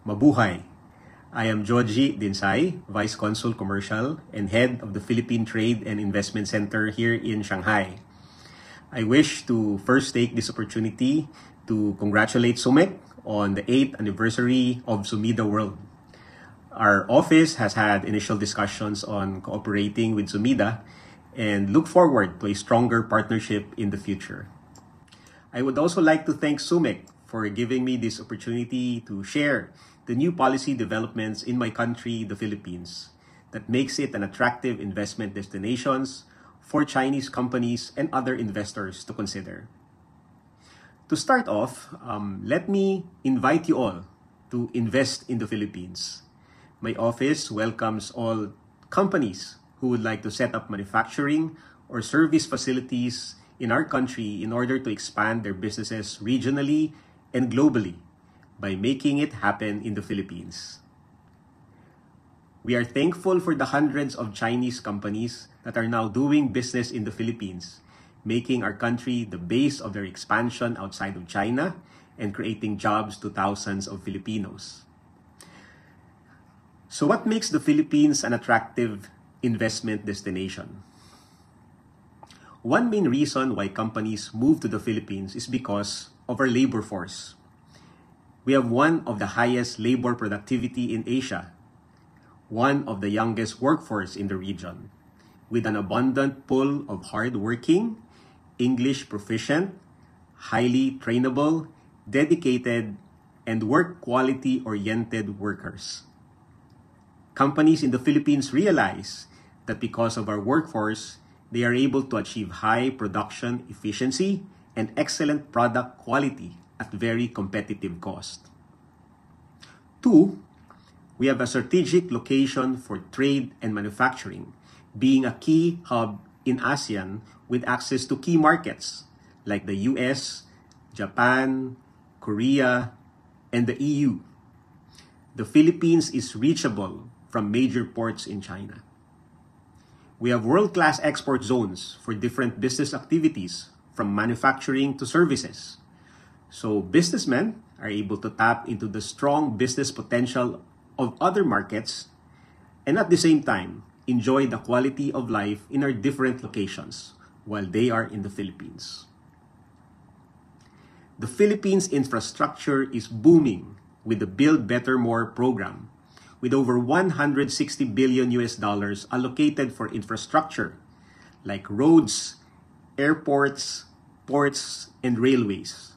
Mabuhay! I am Georgie Dinsay, Vice Consul Commercial and Head of the Philippine Trade and Investment Center here in Shanghai. I wish to first take this opportunity to congratulate SUMIC on the 8th anniversary of Sumida World. Our office has had initial discussions on cooperating with Sumida and look forward to a stronger partnership in the future. I would also like to thank SUMIC for giving me this opportunity to share the new policy developments in my country, the Philippines, that makes it an attractive investment destination for Chinese companies and other investors to consider. To start off, let me invite you all to invest in the Philippines. My office welcomes all companies who would like to set up manufacturing or service facilities in our country in order to expand their businesses regionally and globally by making it happen in the Philippines. We are thankful for the hundreds of Chinese companies that are now doing business in the Philippines, making our country the base of their expansion outside of China and creating jobs to thousands of Filipinos. So what makes the Philippines an attractive investment destination? One main reason why companies move to the Philippines is because of our labor force. We have one of the highest labor productivity in Asia, one of the youngest workforce in the region, with an abundant pool of hardworking, English proficient, highly trainable, dedicated, and work quality oriented workers. Companies in the Philippines realize that because of our workforce, they are able to achieve high production efficiency and excellent product quality at very competitive cost. 2, we have a strategic location for trade and manufacturing, being a key hub in ASEAN with access to key markets like the US, Japan, Korea, and the EU. The Philippines is reachable from major ports in China. We have world-class export zones for different business activities, from manufacturing to services. So businessmen are able to tap into the strong business potential of other markets and at the same time enjoy the quality of life in our different locations while they are in the Philippines. The Philippines infrastructure is booming with the Build Better More program, with over $160 billion allocated for infrastructure like roads, airports, ports, and railways.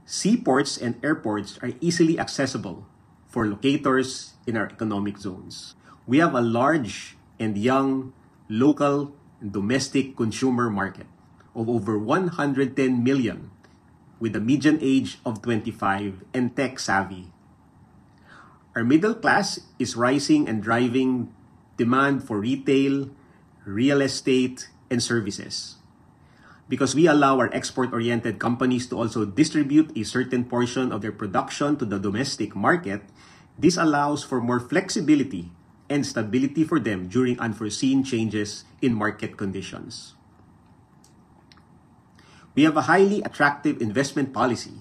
Seaports and airports are easily accessible for locators in our economic zones. We have a large and young local and domestic consumer market of over 110 million with a median age of 25 and tech savvy. Our middle class is rising and driving demand for retail, real estate, and services. Because we allow our export-oriented companies to also distribute a certain portion of their production to the domestic market, this allows for more flexibility and stability for them during unforeseen changes in market conditions. We have a highly attractive investment policy.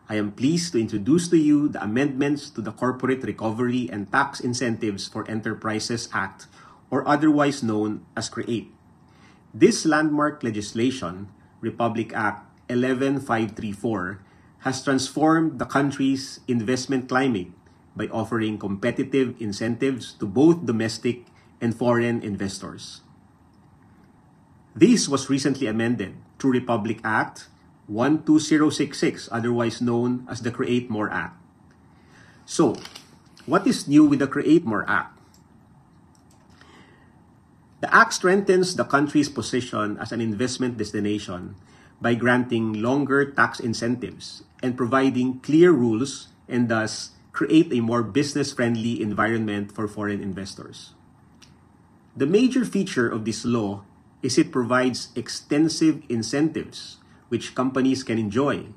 I am pleased to introduce to you the amendments to the Corporate Recovery and Tax Incentives for Enterprises Act, or otherwise known as CREATE. This landmark legislation, Republic Act 11534, has transformed the country's investment climate by offering competitive incentives to both domestic and foreign investors. This was recently amended through Republic Act 12066, otherwise known as the Create More Act. So, what is new with the Create More Act? The Act strengthens the country's position as an investment destination by granting longer tax incentives and providing clear rules and thus create a more business-friendly environment for foreign investors. The major feature of this law is it provides extensive incentives which companies can enjoy,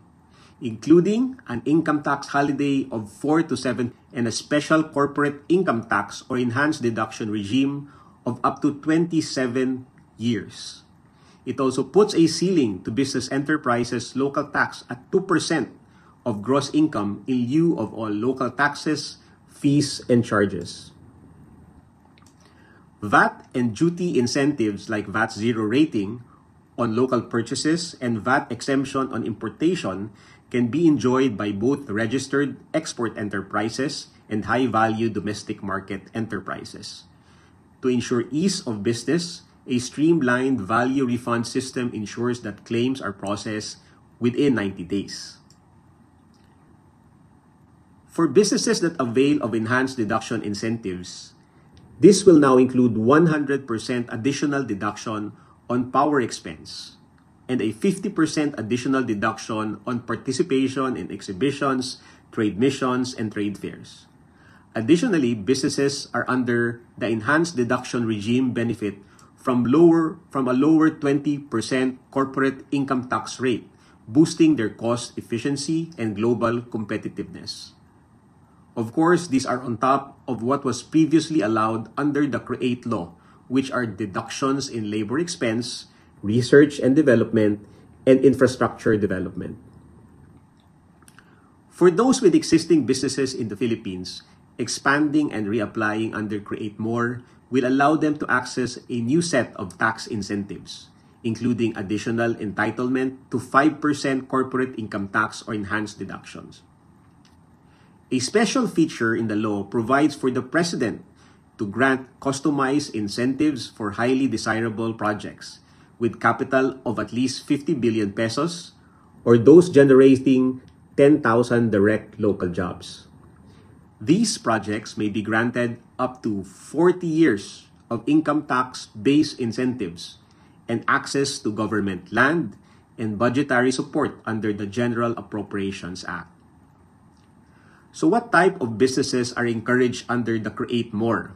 including an income tax holiday of 4 to 7 and a special corporate income tax or enhanced deduction regime of up to 27 years. It also puts a ceiling to business enterprises' local tax at 2% of gross income in lieu of all local taxes, fees, and charges. VAT and duty incentives like VAT zero rating on local purchases and VAT exemption on importation can be enjoyed by both registered export enterprises and high-value domestic market enterprises. To ensure ease of business, a streamlined value refund system ensures that claims are processed within 90 days. For businesses that avail of enhanced deduction incentives, this will now include 100% additional deduction on power expense and a 50% additional deduction on participation in exhibitions, trade missions, and trade fairs. Additionally, businesses are under the enhanced deduction regime benefit from a lower 20% corporate income tax rate, boosting their cost efficiency and global competitiveness. Of course, these are on top of what was previously allowed under the CREATE law, which are deductions in labor expense, research and development, and infrastructure development. For those with existing businesses in the Philippines, expanding and reapplying under CREATE More will allow them to access a new set of tax incentives, including additional entitlement to 5% corporate income tax or enhanced deductions. A special feature in the law provides for the President to grant customized incentives for highly desirable projects with capital of at least 50 billion pesos or those generating 10,000 direct local jobs. These projects may be granted up to 40 years of income tax-based incentives and access to government land and budgetary support under the General Appropriations Act. So what type of businesses are encouraged under the CREATE More?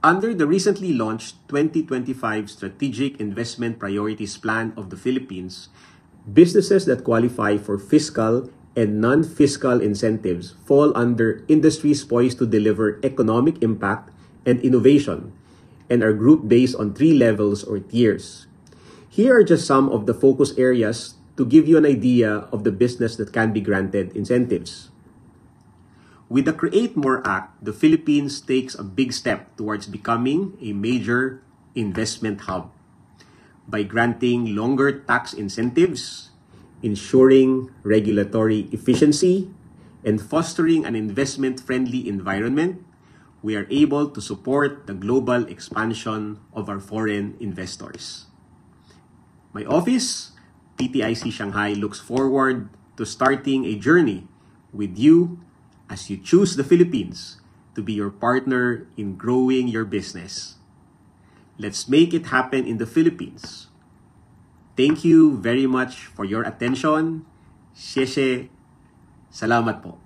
Under the recently launched 2025 Strategic Investment Priorities Plan of the Philippines, businesses that qualify for fiscal and non-fiscal incentives fall under industries poised to deliver economic impact and innovation and are grouped based on 3 levels or tiers. Here are just some of the focus areas to give you an idea of the business that can be granted incentives. With the CREATE More Act, the Philippines takes a big step towards becoming a major investment hub by granting longer tax incentives, ensuring regulatory efficiency, and fostering an investment-friendly environment. We are able to support the global expansion of our foreign investors. My office, PTIC Shanghai, looks forward to starting a journey with you as you choose the Philippines to be your partner in growing your business. Let's make it happen in the Philippines. Thank you very much for your attention. Salamat po.